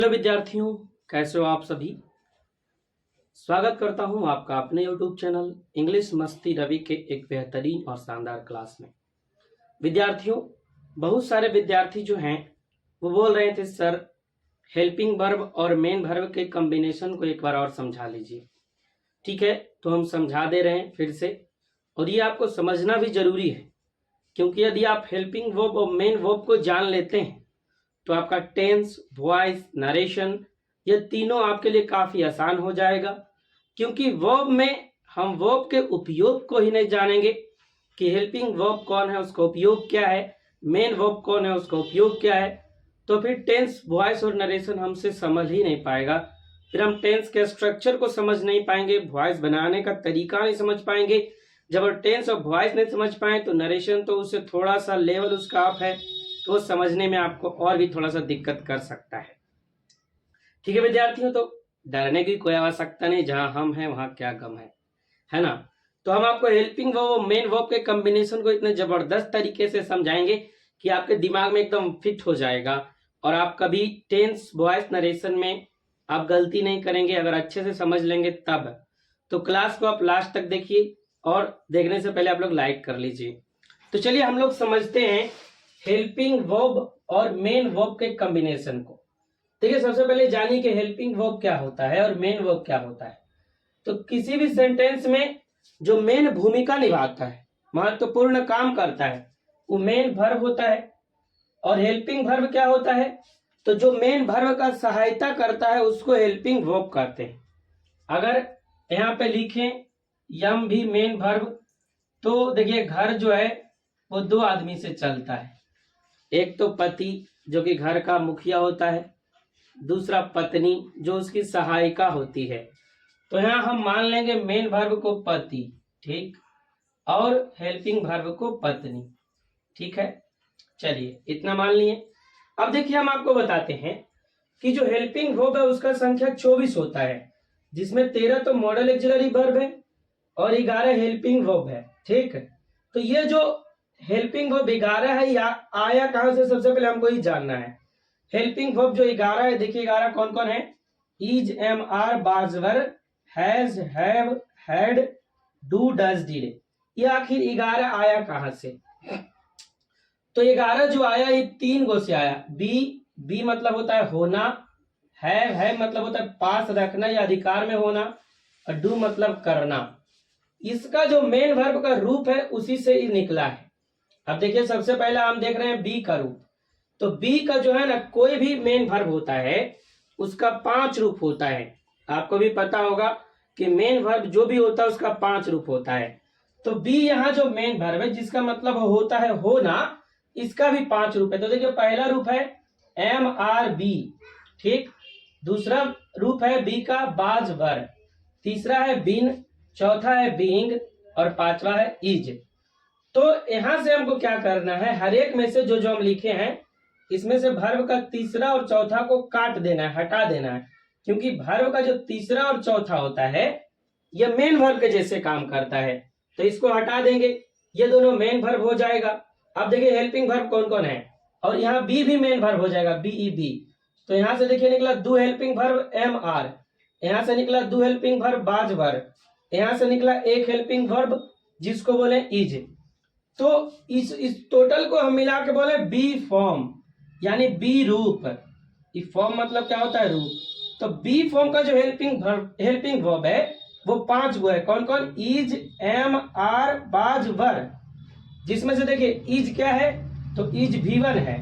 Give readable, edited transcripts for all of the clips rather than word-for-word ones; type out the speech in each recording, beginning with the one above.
Hello विद्यार्थियों, कैसे हो आप सभी। स्वागत करता हूं आपका अपने YouTube चैनल इंग्लिश मस्ती रवि के एक बेहतरीन और शानदार क्लास में। विद्यार्थियों, बहुत सारे विद्यार्थी जो हैं वो बोल रहे थे सर हेल्पिंग वर्ब और मेन वर्ब के कॉम्बिनेशन को एक बार और समझा लीजिए। ठीक है, तो हम समझा दे रहे हैं फिर से, और ये आपको समझना भी जरूरी है, क्योंकि यदि आप हेल्पिंग वर्ब और मेन वर्ब को जान लेते हैं तो आपका टेंस, वॉइस, नरेशन ये तीनों आपके लिए काफी आसान हो जाएगा। क्योंकि वर्ब में हम वर्ब के उपयोग को ही नहीं जानेंगे कि हेल्पिंग वर्ब कौन है, उसका उपयोग क्या है, मेन वर्ब कौन है, उसका उपयोग क्या है, तो फिर टेंस, वॉइस और नरेशन हमसे समझ ही नहीं पाएगा। फिर हम टेंस के स्ट्रक्चर को समझ नहीं पाएंगे, वॉइस बनाने का तरीका नहीं समझ पाएंगे। जब टेंस और वॉइस नहीं समझ पाए तो नरेशन तो उससे थोड़ा सा लेवल उसका अप है, तो समझने में आपको और भी थोड़ा सा दिक्कत कर सकता है। ठीक है विद्यार्थियों, तो डरने की कोई आवश्यकता नहीं, जहां हम हैं वहां क्या गम है ना। तो हम आपको हेल्पिंग वर्ब, मेन वर्ब के कॉम्बिनेशन को इतने जबरदस्त तरीके से समझाएंगे कि आपके दिमाग में एकदम फिट हो जाएगा, और आप कभी टेंस, वॉइस, नरेशन में आप गलती नहीं करेंगे अगर अच्छे से समझ लेंगे तब। तो क्लास को आप लास्ट तक देखिए, और देखने से पहले आप लोग लाइक कर लीजिए। तो चलिए हम लोग समझते हैं हेल्पिंग वर्ब और मेन वर्ब के कॉम्बिनेशन को। देखिए, सबसे पहले जानिए कि हेल्पिंग वर्ब क्या होता है और मेन वर्ब क्या होता है। तो किसी भी सेंटेंस में जो मेन भूमिका निभाता है, महत्वपूर्ण काम करता है, वो मेन वर्ब होता है। और हेल्पिंग वर्ब क्या होता है, तो जो मेन वर्ब का सहायता करता है उसको हेल्पिंग वर्ब कहते हैं। अगर यहाँ पे लिखें यम भी मेन वर्ब, तो देखिए घर जो है वो दो आदमी से चलता है। एक तो पति जो कि घर का मुखिया होता है, दूसरा पत्नी जो उसकी सहायिका होती है। तो यहाँ हम मान लेंगे मेन वर्ब को पति, ठीक, और हेल्पिंग वर्ब को पत्नी। ठीक है, चलिए इतना मान लिए। अब देखिए हम आपको बताते हैं कि जो हेल्पिंग वर्ब है उसका संख्या 24 होता है, जिसमें 13 तो मॉडल एक्सिलरी वर्ब है और 11 हेल्पिंग वर्ब है। ठीक, तो ये जो हेल्पिंग वर्ब 11 है या आया कहां से, सबसे पहले हमको ही जानना है। हेल्पिंग वर्ब जो 11 है, देखिए 11 कौन कौन है, is, am, are, was, were, has, have, had, do, does, did. ये आखिर 11 आया कहां से। तो 11 जो आया ये 3 गो से आया। बी मतलब होता है होना, है मतलब होता है पास रखना या अधिकार में होना, और डू मतलब करना। इसका जो मेन वर्ब का रूप है उसी से ही निकला है। अब देखिए सबसे पहला हम देख रहे हैं बी का रूप। तो बी का जो है ना, कोई भी मेन वर्ब होता है उसका 5 रूप होता है। आपको भी पता होगा कि मेन वर्ब जो भी होता है उसका 5 रूप होता है। तो बी यहाँ जो मेन वर्ब है जिसका मतलब होता है होना, इसका भी 5 रूप है। तो देखिए पहला रूप है एम आर बी, ठीक, दूसरा रूप है बी का बाज वर, तीसरा है बीन, चौथा है बीइंग, और पांचवा है इज। तो यहां से हमको क्या करना है, हर एक में से जो जो हम लिखे हैं इसमें से वर्ब का तीसरा और चौथा को काट देना है, हटा देना है। क्योंकि वर्ब का जो तीसरा और चौथा होता है यह मेन वर्ब के जैसे काम करता है, तो इसको हटा देंगे, ये दोनों मेन वर्ब हो जाएगा। अब देखिए हेल्पिंग वर्ब कौन कौन है, और यहाँ बी भी मेन वर्ब हो जाएगा, बी। तो यहां से देखिए निकला दो हेल्पिंग वर्ब एम आर, यहां से निकला दो हेल्पिंग वर्ब बाज वर, यहां से निकला एक हेल्पिंग वर्ब जिसको बोले इज। तो इस टोटल को हम मिला के बोले बी फॉर्म, यानी बी रूप। फॉर्म मतलब क्या होता है, रूप। तो बी फॉर्म का जो हेल्पिंग वर्ब है वो 5 गो है। कौन कौन, इज, एम, आर, बाज, वर। जिसमें से देखिए इज क्या है, तो इज V1 है,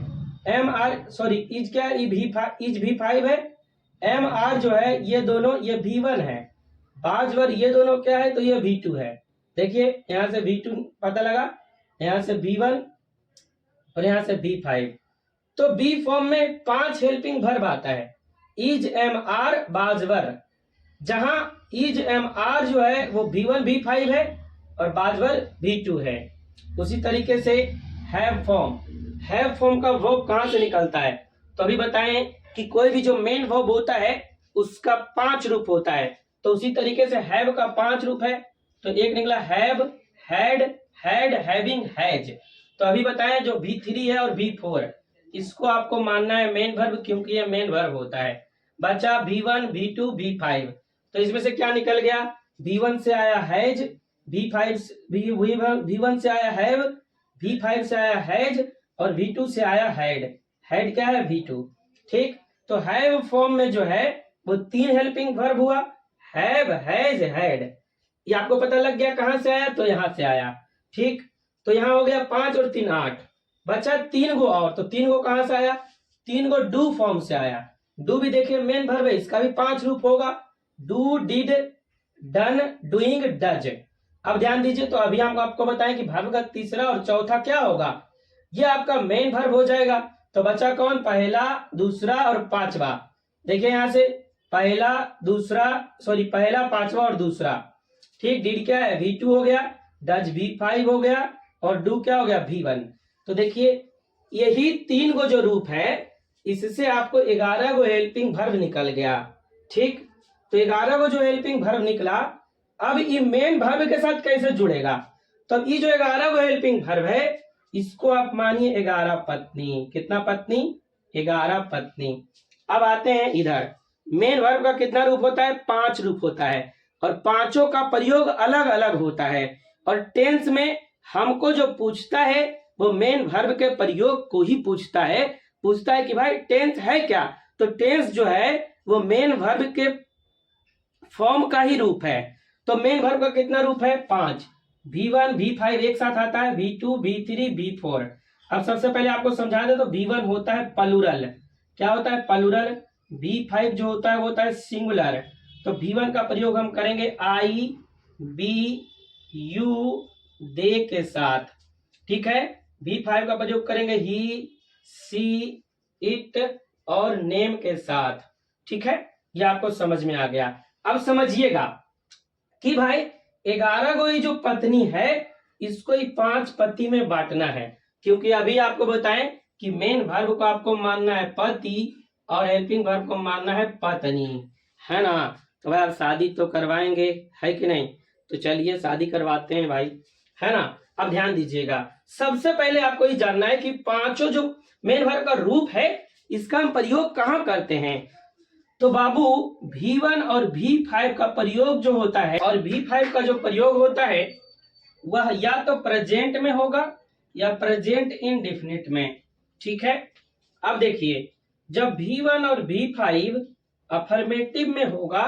एम आर सॉरी इज क्या है, इज V5 है, एम आर जो है ये दोनों ये V1 है, बाज, वर ये दोनों क्या है, तो ये V2 है। देखिए यहां से V2 पता लगा, यहां से V1 और यहां से V5। तो बी फॉर्म में 5 हेल्पिंग वर्ब आता है, इज, एम, आर, बाज, वर। जहां इज, एम, आर जो है वो V1 V5 है और बाजवर V2 है। उसी तरीके से हैव फॉर्म का वर्ब कहां से निकलता है, तो अभी बताएं कि कोई भी जो मेन वर्ब होता है उसका 5 रूप होता है। तो उसी तरीके से हैव का 5 रूप है। तो एक निकला have, had, had, having, has. तो अभी बताएं जो V3 है और V4, इसको आपको मानना है मेन वर्ब, क्योंकि ये मेन वर्ब होता है। बचा V1 V2 V5। तो इसमें से क्या निकल गया, V1 से आया हैज, V1 से आया हैव, V5 से आया हैज और V2 से आया हैड। हैड क्या है, V2। ठीक, तो हैव फॉर्म में जो है वो 3 हेल्पिंग वर्ब हुआ, हैव, हैज, हैड। ये आपको पता लग गया कहां से आया, तो यहां से आया। ठीक, तो यहां हो गया 5 और 3 8, बचा 3 गो और। तो 3 गो कहां से आया, 3 गो डू फॉर्म से आया। डू भी देखिए मेन वर्ब है, इसका भी 5 रूप होगा, do, did, done, doing, does. अब ध्यान दीजिए, तो अभी हम आपको बताएं कि वर्ब का तीसरा और चौथा क्या होगा, ये आपका मेन वर्ब हो जाएगा। तो बचा कौन, पहला, दूसरा और पांचवा। देखिए यहां से पहला, दूसरा, सॉरी पहला, पांचवा और दूसरा। ठीक, डिड क्या है, V2 हो गया, डज V5 हो गया और डू क्या हो गया, V1। तो देखिए यही 3 गो जो रूप है, इससे आपको 11 गो हेल्पिंग वर्ब निकल गया। ठीक, तो 11 गो जो हेल्पिंग वर्ब निकला, अब ये मेन वर्ब के साथ कैसे जुड़ेगा, तो ये जो 11 गो हेल्पिंग वर्ब है, इसको आप मानिए 11 पत्नी। कितना पत्नी, 11 पत्नी। अब आते हैं इधर, मेन वर्ब का कितना रूप होता है, 5 रूप होता है और पांचों का प्रयोग अलग अलग होता है। और टेंस में हमको जो पूछता है वो मेन वर्ब के प्रयोग को ही पूछता है कि भाई टेंस है क्या, तो टेंस जो है वो मेन वर्ब के फॉर्म का ही रूप है। तो मेन वर्ब का कितना रूप है, 5। V1 V5 एक साथ आता है, V2 V3 V4। अब सबसे पहले आपको समझा दे, तो V1 होता है प्लूरल। क्या होता है, प्लूरल। V5 जो होता है वो होता है सिंगुलर। तो V1 का प्रयोग हम करेंगे I, B, U, दे के साथ। ठीक है, V5 का प्रयोग करेंगे ही, सी, इट और नेम के साथ। ठीक है, ये आपको समझ में आ गया। अब समझिएगा कि भाई 11 गो ये जो पत्नी है, इसको ही 5 पति में बांटना है, क्योंकि अभी आपको बताएं कि मेन वर्ब को आपको मानना है पति और हेल्पिंग वर्ब को मानना है पत्नी, है ना। तो भाई आप शादी तो करवाएंगे, है कि नहीं, तो चलिए शादी करवाते हैं भाई, है ना। अब ध्यान दीजिएगा, सबसे पहले आपको ये जानना है कि पांचों जो मेन वर्ब का रूप है, इसका हम प्रयोग कहां करते हैं। तो बाबू V1 और V5 का प्रयोग जो होता है, और V5 का जो प्रयोग होता है वह या तो प्रेजेंट में होगा या प्रेजेंट इंडेफिनिट में। ठीक है, अब देखिए जब V1 और V5 अफर्मेटिव में होगा,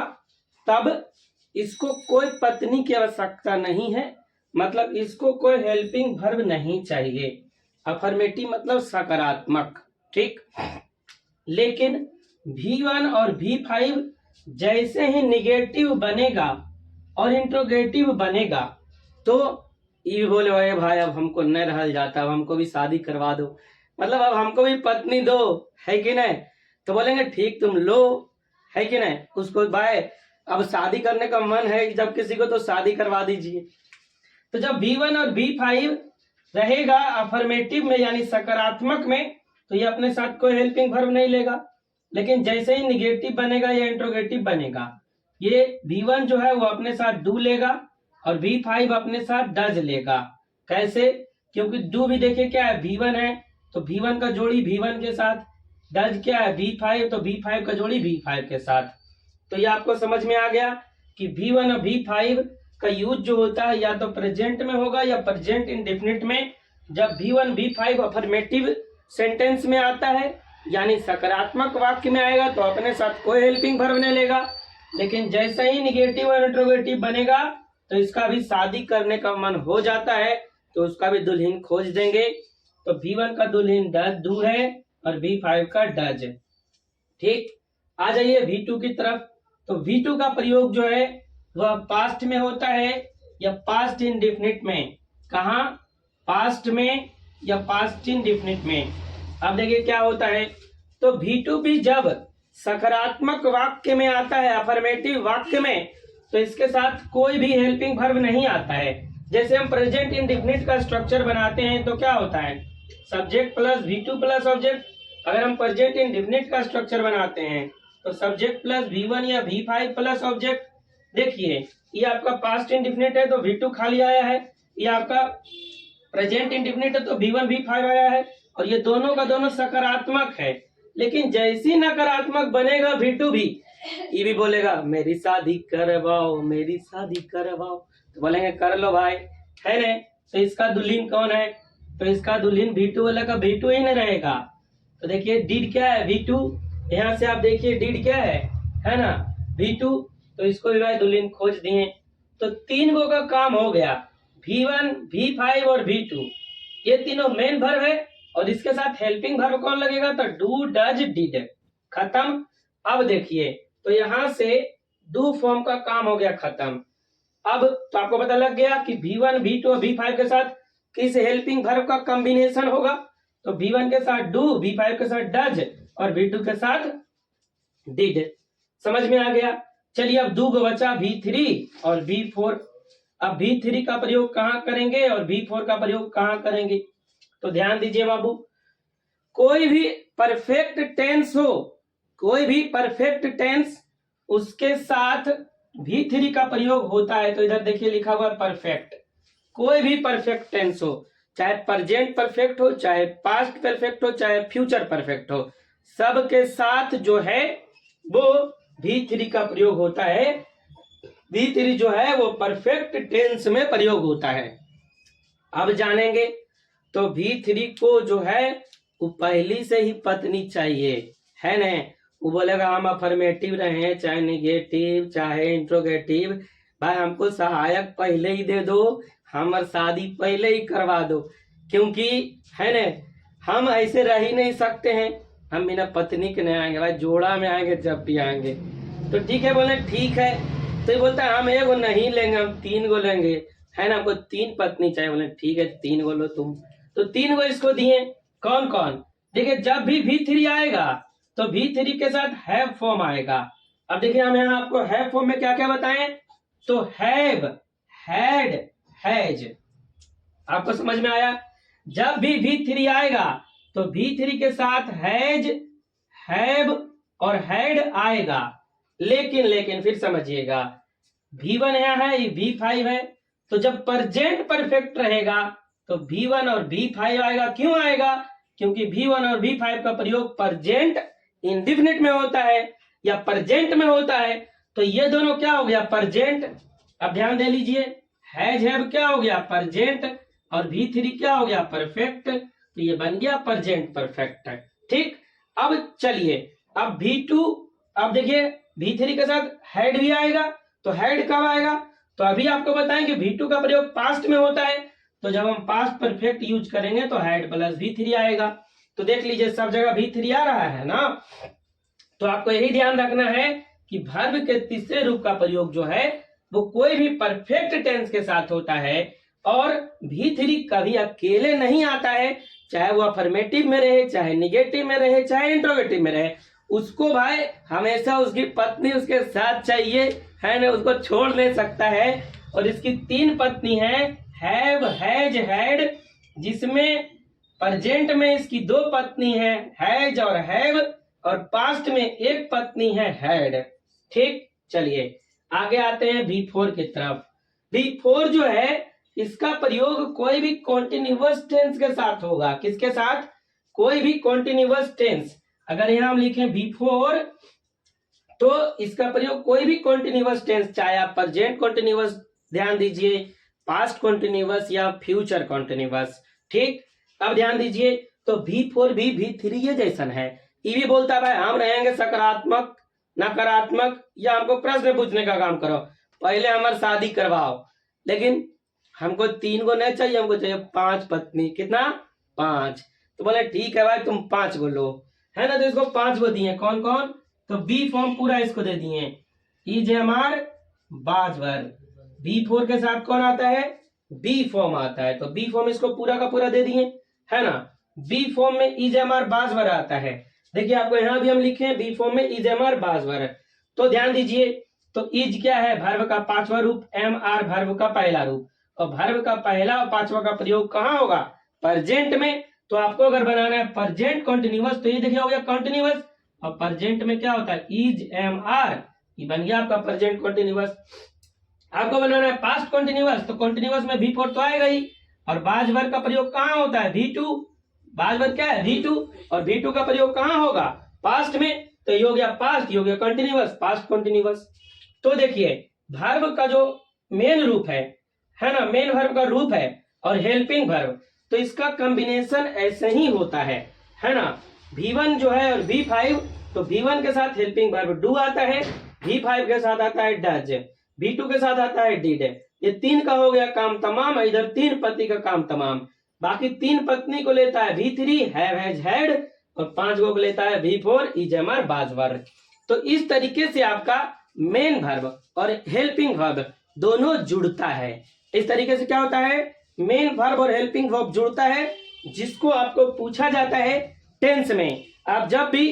तब इसको कोई पत्नी की आवश्यकता नहीं है, मतलब इसको कोई हेल्पिंग वर्ब नहीं चाहिए। अफर्मेटिव मतलब सकारात्मक। ठीक, लेकिन V1 और V5 जैसे ही निगेटिव बनेगा और इंट्रोगेटिव बनेगा, तो ये बोले भाई भाई अब हमको न रह जाता, अब हमको भी शादी करवा दो, मतलब अब हमको भी पत्नी दो, है कि नहीं। तो बोलेंगे ठीक तुम लो, है कि नहीं। उसको भाई अब शादी करने का मन है जब किसी को, तो शादी करवा दीजिए। तो जब V1 और V5 रहेगा अफर्मेटिव में यानी सकारात्मक में, तो ये अपने साथ कोई हेल्पिंग वर्ब नहीं लेगा। लेकिन जैसे ही निगेटिव बनेगा या इंट्रोगेटिव बनेगा, ये V1 जो है वो अपने साथ डू लेगा और V5 अपने साथ डज लेगा। कैसे, क्योंकि डू भी देखिए क्या है, V1 है, तो V1 का जोड़ी V1 के साथ, डज क्या है V5, तो V5 का जोड़ी V5 के साथ। तो ये आपको समझ में आ गया कि V1 और V5 का यूज जो होता है या तो प्रेजेंट में होगा या प्रेजेंट इंडेफिनिट में। जब V1 V5 अफर्मेटिव सेंटेंस में आता है यानी सकारात्मक वाक्य में आएगा, तो अपने साथ कोई हेल्पिंग वर्ब नहीं लेगा। लेकिन जैसे ही निगेटिव और इंट्रोगेटिव बनेगा, तो इसका भी शादी करने का मन हो जाता है, तो उसका भी दुल्हन खोज देंगे। तो V1 का दुल्हन डू है और V5 का डज। ठीक, आ जाइए V2 की तरफ। तो V2 का प्रयोग जो है वह पास्ट में होता है या पास्ट इंडेफिनिट में। कहा, पास्ट में या पास्ट इंडेफिनिट में। अब देखिए क्या होता है, तो V2 भी जब सकारात्मक वाक्य में आता है, अफर्मेटिव वाक्य में, तो इसके साथ कोई भी हेल्पिंग वर्ब नहीं आता है। जैसे हम प्रेजेंट इंडेफिनिट का स्ट्रक्चर बनाते हैं, तो क्या होता है, subject plus V2 plus object. अगर हम प्रेजेंट इंडेफिनिट का स्ट्रक्चर बनाते हैं, तो सब्जेक्ट प्लस V1 या V5 प्लस ऑब्जेक्ट। देखिए ये आपका पास्ट इंडेफिनिट है, तो V2 खाली आया है। ये आपका प्रेजेंट इंडेफिनिट है, तो V1 V5 आया है, और ये दोनों का दोनों सकारात्मक है। लेकिन जैसी नकारात्मक बनेगा V2 भी, ये भी बोलेगा मेरी शादी करवाओ, मेरी शादी करवाओ, तो बोलेंगे कर लो भाई, है ना। तो इसका दुल्हीन कौन है, तो इसका दुल्हीन V2 वाला का V2 ही नहीं रहेगा। तो देखिए डीड क्या है V2, यहाँ से आप देखिए डीड क्या है ना V2, तो इसको भी भाई दुल्हीन खोज दिए। तो 3 गो का काम हो गया, V1, V5 और V2, ये तीनों मेन वर्ब है और इसके साथ हेल्पिंग वर्ब कौन लगेगा, तो डू डज डिड, खत्म। अब देखिए तो यहाँ से डू फॉर्म का काम हो गया खत्म। अब तो आपको पता लग गया कि V1, V2 और V5 के साथ किस हेल्पिंग वर्ब का कॉम्बिनेशन होगा, तो V1 के साथ डू, V5 के साथ डज और V2 के साथ डिड। समझ में आ गया। चलिए अब दो बचा V3 और V4। अब V3 का प्रयोग कहाँ करेंगे और V4 का प्रयोग कहाँ करेंगे, तो ध्यान दीजिए बाबू, कोई भी परफेक्ट टेंस हो, कोई भी परफेक्ट टेंस उसके साथ V3 का प्रयोग होता है। तो इधर देखिए लिखा हुआ है परफेक्ट, कोई भी परफेक्ट टेंस हो, चाहे प्रेजेंट परफेक्ट हो, चाहे पास्ट परफेक्ट हो, चाहे फ्यूचर परफेक्ट हो, सबके साथ जो है वो V3 का प्रयोग होता है। V3 जो है वो परफेक्ट टेंस में प्रयोग होता है। अब जानेंगे तो V3 को जो है वो पहली से ही पत्नी चाहिए, है ना। वो बोलेगा हम अफर्मेटिव रहे, चाहे निगेटिव, चाहे इंट्रोगेटिव, भाई हमको सहायक पहले ही दे दो, हमार शादी पहले ही करवा दो, क्योंकि है ना हम ऐसे रह ही नहीं सकते हैं, हम बिना पत्नी के नहीं आएंगे भाई, जोड़ा में आएंगे जब भी आएंगे। तो ठीक है, बोले ठीक है। तो ये बोलता है हम एगो नहीं लेंगे, हम 3 गो लेंगे, है ना, हमको 3 पत्नी चाहिए। बोले ठीक है 3 गो लो तुम। तो 3 गो इसको दिए। कौन कौन, देखिए जब भी V3 आएगा तो V3 के साथ हैव फॉर्म आएगा। अब देखिए हम यहाँ आपको हैव फॉर्म में क्या क्या बताएं, तो हैव, हैड, हैज, आपको समझ में आया। जब भी V3 आएगा तो V3 के साथ हैज, हैव और हैड आएगा। लेकिन फिर समझिएगा, V1 यहाँ है, V5 है, तो जब प्रेजेंट परफेक्ट रहेगा तो V1 और V5 आएगा। क्यों आएगा, क्योंकि V1 और V5 का प्रयोग प्रेजेंट इंडेफिनिट में होता है या प्रेजेंट में होता है। तो ये दोनों क्या हो गया, प्रेजेंट। अब ध्यान दे लीजिए, हैज हैव क्या हो गया, प्रेजेंट, और V3 क्या हो गया, परफेक्ट। तो ये बन गया प्रेजेंट परफेक्ट, ठीक। अब चलिए अब V2, अब देखिए V3 के साथ हैड भी आएगा, तो हैड कब आएगा, तो अभी आपको बताएं कि V2 का प्रयोग पास्ट में होता है, तो जब हम पास्ट परफेक्ट यूज करेंगे तो हैड प्लस V3 आएगा। तो देख लीजिए सब जगह V3 आ रहा है ना। तो आपको यही ध्यान रखना है कि वर्ब के तीसरे रूप का प्रयोग जो है वो कोई भी परफेक्ट टेंस के साथ होता है, और V3 कभी अकेले नहीं आता है, चाहे वो अफर्मेटिव में रहे, चाहे निगेटिव में रहे, चाहे इंट्रोगेटिव में रहे, उसको भाई हमेशा उसकी पत्नी उसके साथ चाहिए, है ना, उसको छोड़ नहीं सकता है। और इसकी 3 पत्नी है, हैव, हैज, हैड, जिसमें प्रेजेंट में इसकी 2 पत्नी है, हैज और हैव, और पास्ट में 1 पत्नी है, हैड, ठीक। चलिए आगे आते हैं V4 की तरफ। V4 जो है इसका प्रयोग कोई भी कॉन्टिन्यूअस टेंस के साथ होगा। किसके साथ, कोई भी कॉन्टिन्यूअस टेंस। अगर यहाँ हम लिखें V4 तो इसका प्रयोग कोई भी कॉन्टिन्यूअस टेंस, चाहे आप प्रेजेंट कॉन्टिन्यूअस ध्यान दीजिए, पास्ट कॉन्टिन्यूअस या फ्यूचर कॉन्टिन्यूअस, ठीक। अब ध्यान दीजिए तो V4 भी V3 ये जैसन है। ये भी बोलता है भाई हम रहेंगे सकारात्मक, नकारात्मक, या हमको प्रश्न पूछने का काम करो, पहले हमारी शादी करवाओ, लेकिन हमको 3 गो नहीं चाहिए, हमको चाहिए 5 पत्नी। कितना, 5। तो बोले ठीक है भाई तुम 5 गो लो, है ना। तो इसको 5 गो दिए। कौन कौन, तो बी फॉर्म पूरा इसको दे दिए, इज हमार बाजवर। V4 के साथ कौन आता है, बी फॉर्म आता है, तो बी फॉर्म इसको पूरा का पूरा दे दिए, है ना। बी फॉर्म में इज हमार बाजवर आता है। देखिए आपको यहाँ भी हम लिखे बी फॉर्म में इज हमार बाजवर। तो ध्यान दीजिए, तो इज क्या है, वर्ब का 5वां रूप, एम आर वर्ब का पहला रूप, और वर्ब का पहला और 5वां का प्रयोग कहाँ होगा, प्रेजेंट में। तो आपको अगर बनाना है प्रेजेंट कॉन्टिन्यूअस, तो ये देखिए हो गया कॉन्टिन्यूअस, और प्रेजेंट में क्या होता है, इज एम आर, ये बन गया आपका प्रेजेंट कॉन्टिन्यूअस। आपको बनाना है पास्ट कॉन्टिन्यूअस, तो कॉन्टिन्यूअस में V4 तो आएगा ही, और बाज वर्ब का प्रयोग कहाँ होता है, V2। बाज वर्ब क्या है, V2, और V2 का प्रयोग कहाँ होगा, पास्ट में, तो ये हो गया पास्ट, ये हो गया कंटिन्यूअस, पास्ट कंटिन्यूअस। तो देखिए वर्ब का जो मेन रूप है ना, मेन वर्ब का रूप है और हेल्पिंग वर्ब, तो इसका कॉम्बिनेशन ऐसे ही होता है ना। V1 जो है और V5, तो V1 के साथ हेल्पिंग वर्ब डू आता है, V5 के साथ आता है डज, V2 के साथ आता है डिड। ये तीन का हो गया काम तमाम, इधर तीन पति का काम तमाम। बाकी तीन पत्नी को लेता है V3 हैव हैज हैड, और 5 को लेता है V4 इज एमर बाज वर्ब। तो इस तरीके से आपका मेन वर्ब और हेल्पिंग वर्ब दोनों जुड़ता है। इस तरीके से क्या होता है, मेन वर्ब और हेल्पिंग वर्ब जुड़ता है, जिसको आपको पूछा जाता है टेंस में। आप जब भी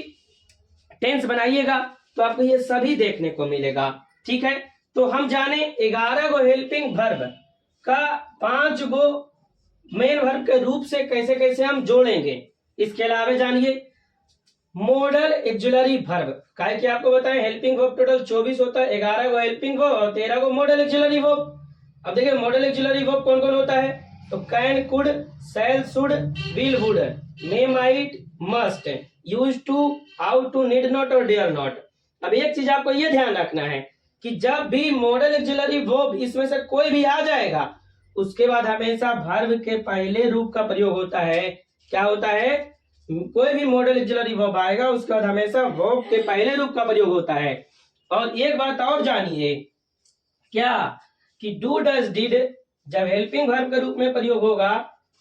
टेंस बनाइएगा तो आपको ये सभी देखने को मिलेगा, ठीक है। तो हम जाने 11 गो हेल्पिंग वर्ब का 5 गो मेन वर्ब के रूप से कैसे कैसे हम जोड़ेंगे। इसके अलावा जानिए मॉडल एक्सिलरी वर्ब, काहे कि आपको बताएं हेल्पिंग वर्ब टोटल 24 होता है, 11 गो हेल्पिंग वर्ब और 13 गो मॉडल एक्सिलरी वर्ब। अब देखिए मॉडल एक्सिलरी वर्ब कौन कौन होता है, तो can, could, shall, should, will, would, may, might, must, use to, how to, need not और डेयर नॉट। अब एक चीज आपको ये ध्यान रखना है कि जब भी मॉडल एक्सिलरी वर्ब इसमें से कोई भी आ जाएगा, उसके बाद हमेशा वर्ब के पहले रूप का प्रयोग होता है। क्या होता है, कोई भी मॉडल एक्सिलरी वर्ब आएगा उसके बाद हमेशा वर्ब के पहले रूप का प्रयोग होता है। और एक बात और जानिए, क्या कि डू, डज, डिड जब हेल्पिंग वर्ब के रूप में प्रयोग होगा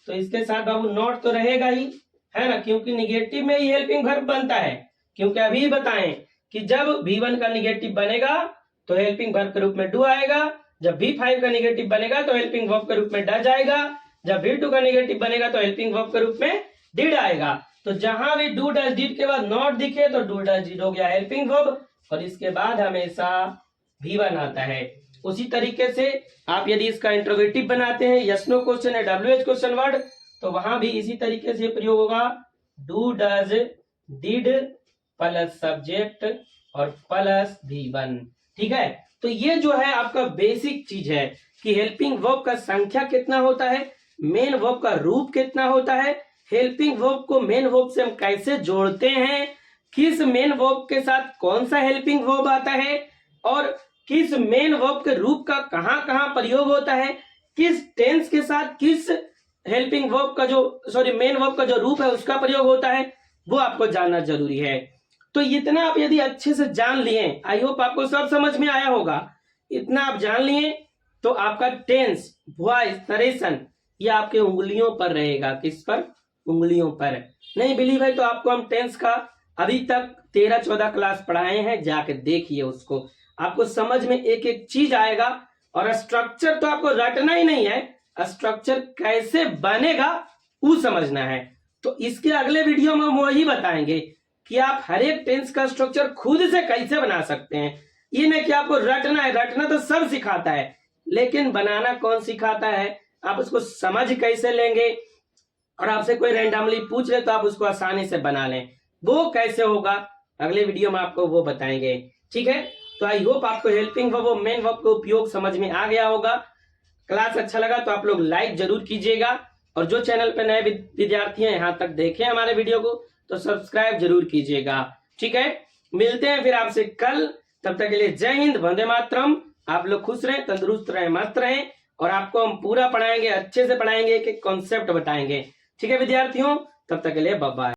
तो इसके साथ बाबू नॉट तो रहेगा ही, है ना, क्योंकि निगेटिव में ही हेल्पिंग वर्ब बनता है। क्योंकि अभी बताएं कि जब V1 का निगेटिव बनेगा तो हेल्पिंग वर्ब के रूप में डू आएगा, जब V5 का निगेटिव बनेगा तो हेल्पिंग वर्ब के रूप में डज आएगा, जब V2 का निगेटिव बनेगा तो हेल्पिंग वर्ब के रूप में डिड आएगा। तो जहां भी डू, डज, डिड के बाद नॉट दिखे तो डू, डज, डिड हो गया हेल्पिंग वर्ब, और इसके बाद हमेशा V1 आता है। उसी तरीके से आप यदि इसका इंट्रोगेटिव बनाते हैं, यस नो क्वेश्चन है, WH क्वेश्चन वर्ड, तो वहां भी इसी तरीके से प्रयोग होगा, do, does, did plus subject और प्लस V1, ठीक है। तो ये जो है आपका बेसिक चीज है कि हेल्पिंग वर्ब का संख्या कितना होता है, मेन वर्ब का रूप कितना होता है, हेल्पिंग वर्ब को मेन वर्ब से हम कैसे जोड़ते हैं, किस मेन वर्ब के साथ कौन सा हेल्पिंग वर्ब आता है, और किस मेन वर्ब के रूप का कहां कहां प्रयोग होता है, किस टेंस के साथ किस हेल्पिंग वर्ब का मेन वर्ब का जो रूप है उसका प्रयोग होता है, वो आपको जानना जरूरी है। तो इतना आप यदि अच्छे से जान लिए, आई होप आपको सब समझ में आया होगा, इतना आप जान लिए तो आपका टेंस, वॉइस, नरेशन ये आपके उंगलियों पर रहेगा। किस पर, उंगलियों पर। नहीं बिलीव है तो आपको हम टेंस का अभी तक 13-14 क्लास पढ़ाए हैं, जाके देखिए उसको, आपको समझ में एक एक चीज आएगा। और स्ट्रक्चर तो आपको रटना ही नहीं है, स्ट्रक्चर कैसे बनेगा वो समझना है। तो इसके अगले वीडियो में हम वही बताएंगे कि आप हर एक टेंस का स्ट्रक्चर खुद से कैसे बना सकते हैं। ये नहीं कि आपको रटना है, रटना तो सब सिखाता है, लेकिन बनाना कौन सिखाता है, आप उसको समझ कैसे लेंगे, और आपसे कोई रैंडमली पूछ ले तो आप उसको आसानी से बना लें, वो कैसे होगा अगले वीडियो में आपको वो बताएंगे, ठीक है। तो आई होप आपको हेल्पिंग वर्ब और मेन वर्ब का उपयोग समझ में आ गया होगा। क्लास अच्छा लगा तो आप लोग लाइक जरूर कीजिएगा, और जो चैनल पे नए विद्यार्थी हैं यहाँ तक देखें हमारे वीडियो को तो सब्सक्राइब जरूर कीजिएगा, ठीक है। मिलते हैं फिर आपसे कल, तब तक के लिए जय हिंद, वंदे मातरम। आप लोग खुश रहें, तंदुरुस्त रहें, मस्त रहें, और आपको हम पूरा पढ़ाएंगे, अच्छे से पढ़ाएंगे, एक एक कॉन्सेप्ट बताएंगे, ठीक है विद्यार्थियों। तब तक के लिए बाय बाय।